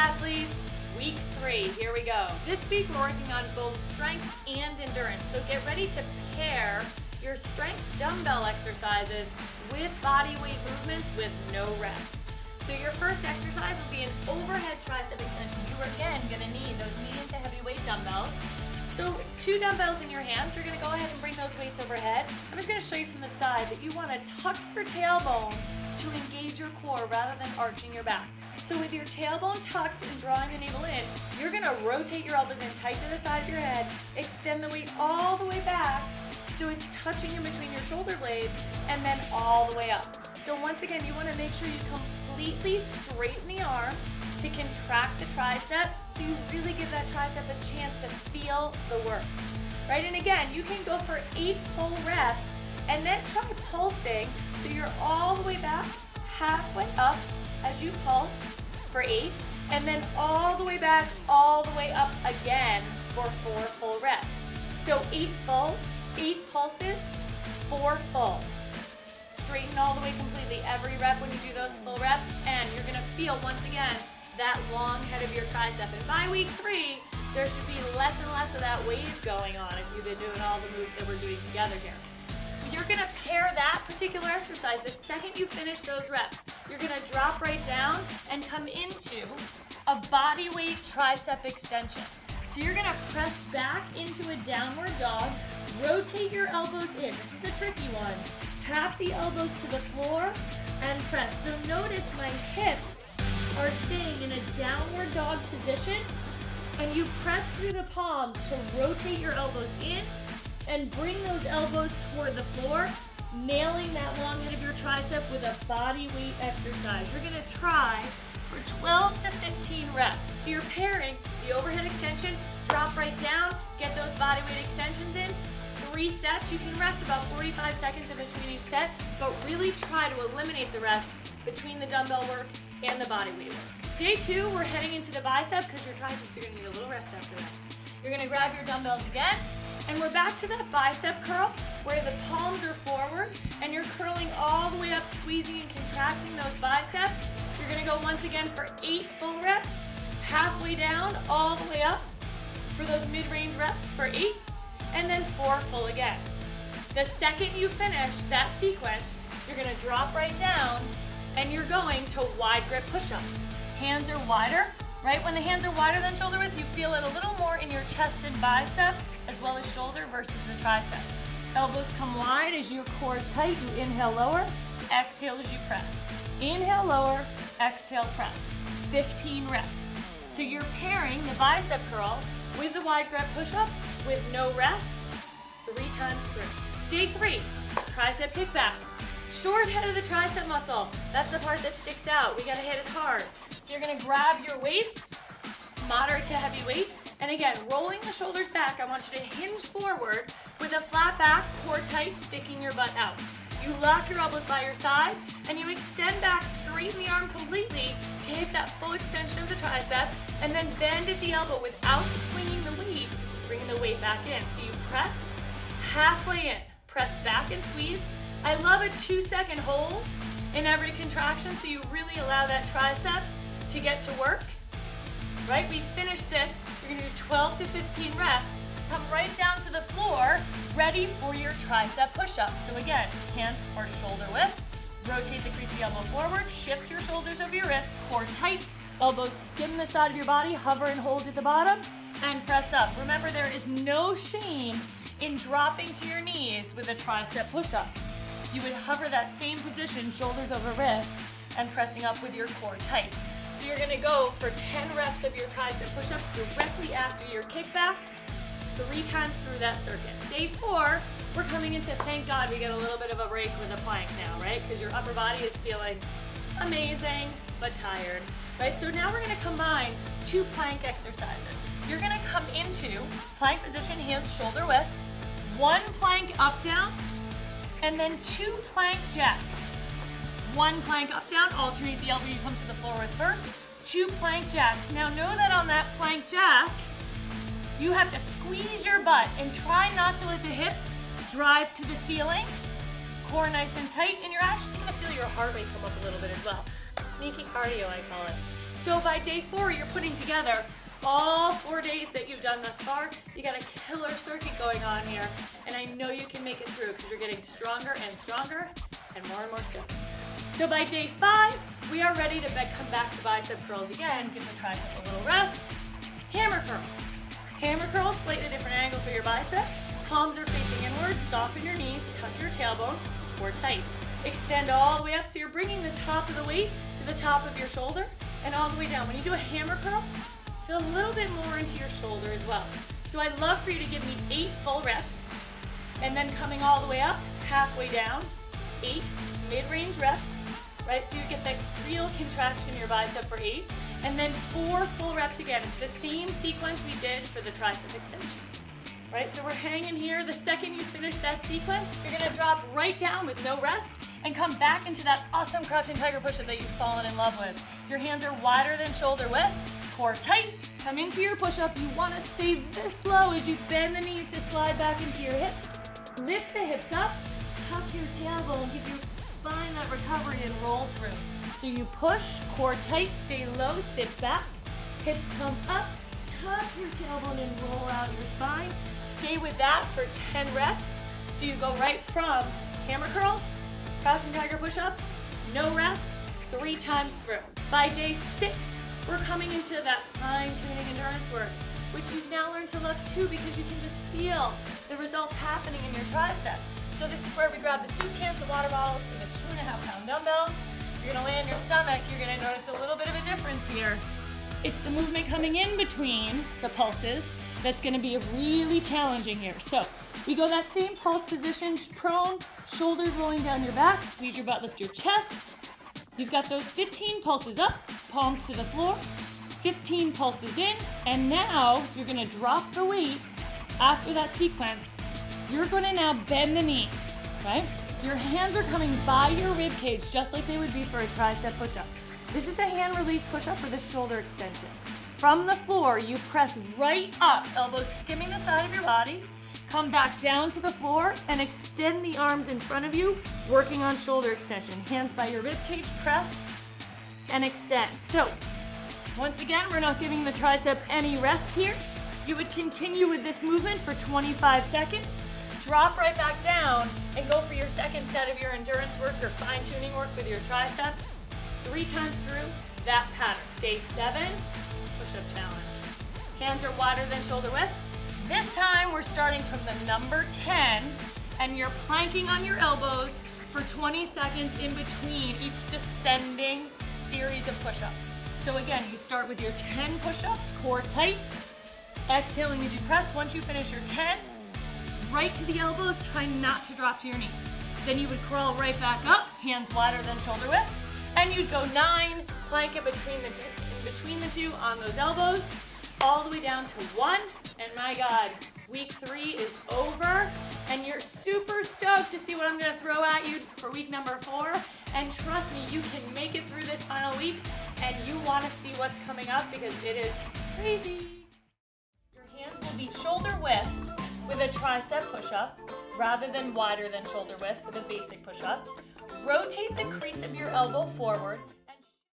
athletes, week 3, here we go. This week we're working on both strength and endurance, so get ready to pair your strength dumbbell exercises with body weight movements with no rest. So your first exercise will be an overhead tricep extension. You are again going to need those medium to heavyweight dumbbells. So 2 dumbbells in your hands, you're going to go ahead and bring those weights overhead. I'm just going to show you from the side that you want to tuck your tailbone to engage your core rather than arching your back. So with your tailbone tucked and drawing the navel in, you're going to rotate your elbows in tight to the side of your head, extend the weight all the way back so it's touching in between your shoulder blades, and then all the way up. So once again, you want to make sure you completely straighten the arm to contract the tricep, so you really give that tricep a chance to feel the work, right? And again, you can go for 8 full reps and then try pulsing, so you're all the way back, halfway up as you pulse for 8, and then all the way back, all the way up again for 4 full reps. So 8 full, 8 pulses, 4 full. Straighten all the way completely every rep when you do those full reps, and you're gonna feel, once again, that long head of your tricep. And by week 3, there should be less and less of that wave going on if you've been doing all the moves that we're doing together here. You're gonna pair that particular exercise. The second you finish those reps, you're gonna drop right down and come into a body weight tricep extension. So you're gonna press back into a downward dog, rotate your elbows in. This is a tricky one. Tap the elbows to the floor and press. So notice my hips are staying in a downward dog position, and you press through the palms to rotate your elbows in and bring those elbows toward the floor, nailing that long head of your tricep with a body weight exercise. You're gonna try for 12 to 15 reps. So you're pairing the overhead extension, drop right down, get those body weight extensions in, 3 sets. You can rest about 45 seconds in between each set, but really try to eliminate the rest between the dumbbell work and the body weight work. Day 2, we're heading into the bicep because your triceps are gonna need a little rest after that. You're gonna grab your dumbbells again, and we're back to that bicep curl where the palms are forward and you're curling all the way up, squeezing and contracting those biceps. You're gonna go once again for 8 full reps, halfway down, all the way up for those mid-range reps for 8, and then 4 full again. The second you finish that sequence, you're gonna drop right down and you're going to wide grip push-ups. Hands are wider, right? When the hands are wider than shoulder width, you feel it a little more in your chest and bicep as well as shoulder versus the tricep. Elbows come wide as your core is tight. You inhale, lower, exhale as you press. Inhale, lower, exhale, press. 15 reps. So you're pairing the bicep curl with the wide grip push-up with no rest, 3 times through. Day 3, tricep kickbacks. Short head of the tricep muscle. That's the part that sticks out. We gotta hit it hard. So you're gonna grab your weights, moderate to heavy weight, and again, rolling the shoulders back. I want you to hinge forward with a flat back, core tight, sticking your butt out. You lock your elbows by your side, and you extend back, straighten the arm completely to hit that full extension of the tricep, and then bend at the elbow without swinging the weight, bringing the weight back in. So you press halfway in, press back and squeeze. I love a 2-second hold in every contraction, so you really allow that tricep to get to work. Right, we finish this, you're gonna do 12 to 15 reps, come right down to the floor, ready for your tricep push-up. So again, hands are shoulder width, rotate the crease of the elbow forward, shift your shoulders over your wrists, core tight, elbows skim the side of your body, hover and hold at the bottom, and press up. Remember, there is no shame in dropping to your knees with a tricep push-up. You would hover that same position, shoulders over wrists, and pressing up with your core tight. So you're gonna go for 10 reps of your tricep push-ups directly after your kickbacks, 3 times through that circuit. Day 4, we're coming into, thank God we get a little bit of a break with a plank now, right? Because your upper body is feeling amazing, but tired, right? So now we're gonna combine 2 plank exercises. You're gonna come into plank position, hands shoulder width, 1 plank up, down, and then 2 plank jacks. 1 plank up, down, alternate the elbow you come to the floor with first, 2 plank jacks. Now know that on that plank jack, you have to squeeze your butt and try not to let the hips drive to the ceiling. Core nice and tight, and you're actually gonna feel your heart rate come up a little bit as well. Sneaky cardio, I call it. So by day 4, you're putting together all 4 days that you've done thus far. You got a killer circuit going on here, and I know you can make it through because you're getting stronger and stronger and more stoked. So by day 5, we are ready to come back to bicep curls again. Give the tricep a little rest. Hammer curls. Hammer curls, slightly different angle for your bicep. Palms are facing inwards, soften your knees, tuck your tailbone, core tight. Extend all the way up so you're bringing the top of the weight to the top of your shoulder and all the way down. When you do a hammer curl, feel a little bit more into your shoulder as well. So I'd love for you to give me 8 full reps and then coming all the way up, halfway down, 8 mid-range reps, right? So you get that real contraction in your bicep for 8, and then 4 full reps again. It's the same sequence we did for the tricep extension, right? So we're hanging here. The second you finish that sequence, you're gonna drop right down with no rest and come back into that awesome crouching tiger push-up that you've fallen in love with. Your hands are wider than shoulder width, core tight. Come into your push-up. You wanna stay this low as you bend the knees to slide back into your hips. Lift the hips up, tuck your tailbone, give your spine that recovery and roll through. So you push, core tight, stay low, sit back, hips come up, tuck your tailbone and roll out your spine. Stay with that for 10 reps. So you go right from hammer curls, crouching tiger push-ups, no rest, 3 times through. By day 6, we're coming into that fine-tuning endurance work, which you've now learned to love too because you can just feel the results happening in your tricep. So this is where we grab the soup cans, the water bottles, and the 2.5-pound dumbbells. You're gonna lay on your stomach. You're gonna notice a little bit of a difference here. It's the movement coming in between the pulses that's gonna be really challenging here. So we go that same pulse position, prone, shoulders rolling down your back, squeeze your butt, lift your chest. You've got those 15 pulses up, palms to the floor, 15 pulses in, and now you're gonna drop the weight after that sequence. You're gonna now bend the knees, right? Your hands are coming by your rib cage just like they would be for a tricep push-up. This is a hand release push-up for the shoulder extension. From the floor, you press right up, elbows skimming the side of your body, come back down to the floor and extend the arms in front of you, working on shoulder extension. Hands by your rib cage, press and extend. So, once again, we're not giving the tricep any rest here. You would continue with this movement for 25 seconds, drop right back down, and go for your second set of your endurance work, your fine-tuning work with your triceps, 3 times through that pattern. Day 7, push-up challenge. Hands are wider than shoulder width. This time, we're starting from the number 10, and you're planking on your elbows for 20 seconds in between each descending series of push-ups. So again, you start with your 10 push-ups, core tight, exhaling as you press. Once you finish your 10, right to the elbows, try not to drop to your knees. Then you would crawl right back up, hands wider than shoulder width, and you'd go 9, plank in between the two on those elbows, all the way down to 1, and my God, week 3 is over, and you're super stoked to see what I'm gonna throw at you for week number 4, and trust me, you can make it through this final week, and you wanna see what's coming up because it is crazy. Your hands will be shoulder width with a tricep push-up, rather than wider than shoulder width with a basic push-up. Rotate the crease of your elbow forward,